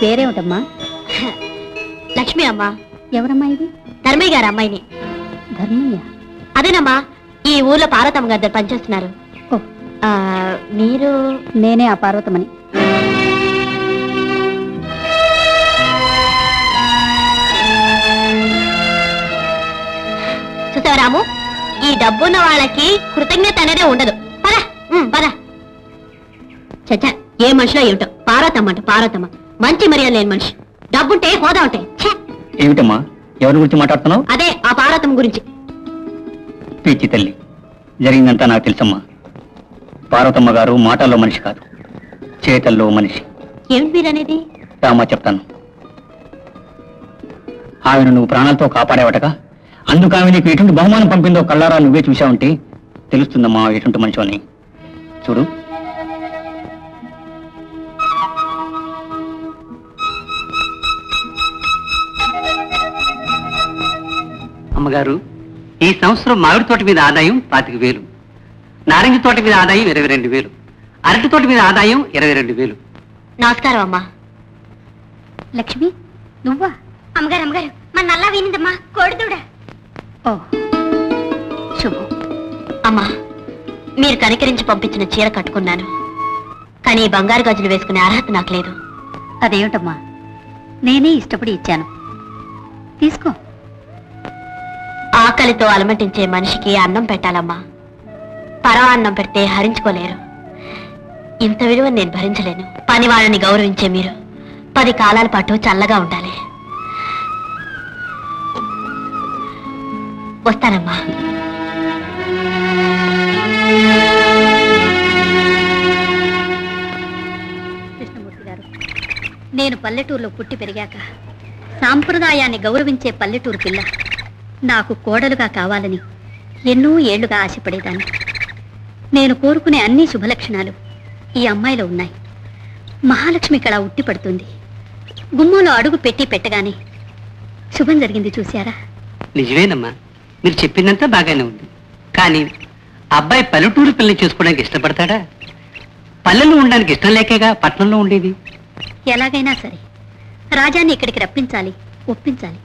పేరేమిటమ్మా? లక్ష్మి అమ్మా. ఎవరమ్మా ఇది? ధర్మయ్య గారు అమ్మాయిని. ధర్మయ్య? అదేనమ్మా, ఈ ఊర్లో పార్వతమ్మ గారు పనిచేస్తున్నారు. మీరు? నేనే ఆ పార్వతమ్మని. చూసావా రాము, ఈ డబ్బున్న వాళ్ళకి కృతజ్ఞత అనేది ఉండదు. పద పద. చచ్చా, ఏ మనిషిలో ఏమిటో. పార్వతమ్మ అంట పార్వతమ్మ, మంచి మర్యాద లేని మనిషి. డబ్బుంటే హోదా ఉంటాయి. ఏమిటమ్మా, ఎవరి గురించి మాట్లాడుతున్నావు? అదే ఆ పార్వతమ్మ గురించి. పిచ్చి తల్లి, జరిగిందంతా నాకు తెలుసమ్మా. పార్వతమ్మ గారు మాటల్లో మనిషి కాదు, చేతల్లో మనిషి. ఏమిటి మీరనేది? రామా చెప్తాను. ఆమెను నువ్వు ప్రాణాలతో కాపాడేవటగా, అందుకు ఆమె నీకు ఎటువంటి బహుమానం పంపిందో కళ్ళారా నువ్వే చూశావంటే తెలుస్తుందమ్మా ఎటువంటి మనిషి అని. చూడు, అమ్మగారు, ఈ సంవత్సరం మామిడి తోట మీద ఆదాయం 25,000, నారింజ తోట మీద ఆదాయం 22,000, అరటి తోట మీద ఆదాయం 22,000. నమస్కారం అమ్మా. లక్ష్మి, నువ్వా? అమ్మగారు అమ్మగారు, మన నల్లా వినిందమ్మా, కోడిదూడ. ఓ శుభం. అమ్మా, మీరు కనికరించి పంపించిన చీర కట్టుకున్నాను, కానీ బంగారు గాజులు వేసుకునే అర్హత నాకు లేదు. అదేమిటమ్మా, నేనే ఇష్టపడి ఇచ్చాను, తీసుకో. ఆకలితో అలమటించే మనిషికి అన్నం పెట్టాలమ్మా. పరవ అన్నం పెడితే హరించుకోలేరు. ఇంత విలువ నేను భరించలేను. పని వాళ్ళని గౌరవించే మీరు 10 కాలాల పాటు చల్లగా ఉండాలి. వస్తానమ్మా. కృష్ణమూర్తి గారు, నేను పల్లెటూరులో పుట్టి పెరిగాక సాంప్రదాయాన్ని గౌరవించే పల్లెటూరు పిల్ల నాకు కోడలుగా కావాలని ఎన్నో ఏళ్లుగా ఆశపడేదాన్ని. నేను కోరుకునే అన్ని శుభలక్షణాలు ఈ అమ్మాయిలో ఉన్నాయి. మహాలక్ష్మి కళ ఉట్టి పడుతుంది. గుమ్మంలో అడుగు పెట్టి పెట్టగానే శుభం జరిగింది, చూశారా? నిజమేనమ్మా, మీరు చెప్పిందంతా బాగానే ఉంది. కానీ అబ్బాయి పల్లెటూరు పిల్లని చూసుకోవడానికి ఇష్టపడతాడా? పల్లెల్లో ఉండడానికి ఇష్టం లేకేగా పట్టణంలో ఉండేది. ఎలాగైనా సరే రాజాన్ని ఇక్కడికి రప్పించాలి, ఒప్పించాలి.